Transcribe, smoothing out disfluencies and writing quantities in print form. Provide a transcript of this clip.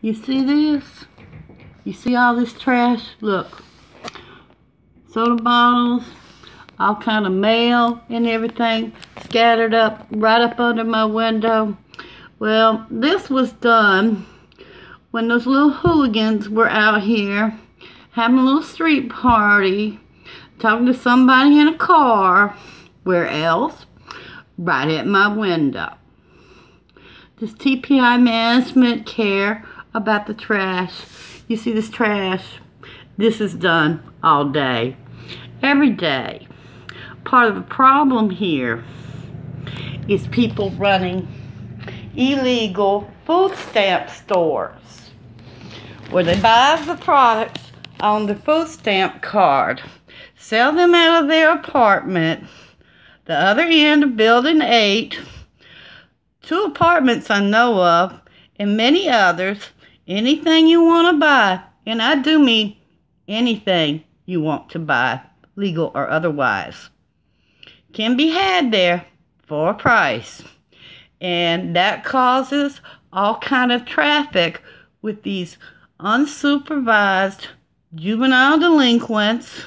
You see this? You see all this trash? Look. Soda bottles, all kind of mail and everything scattered up right up under my window. Well, this was done when those little hooligans were out here having a little street party, talking to somebody in a car. Where else? Right at my window. Does TPI management care about the trash? You see this trash? This is done all day, every day. Part of the problem here is people running illegal food stamp stores where they buy the products on the food stamp card, sell them out of their apartment, the other end of Building 8, 2 apartments I know of, and many others. Anything you want to buy, and I do mean anything you want to buy, legal or otherwise, can be had there for a price. And that causes all kind of traffic with these unsupervised juvenile delinquents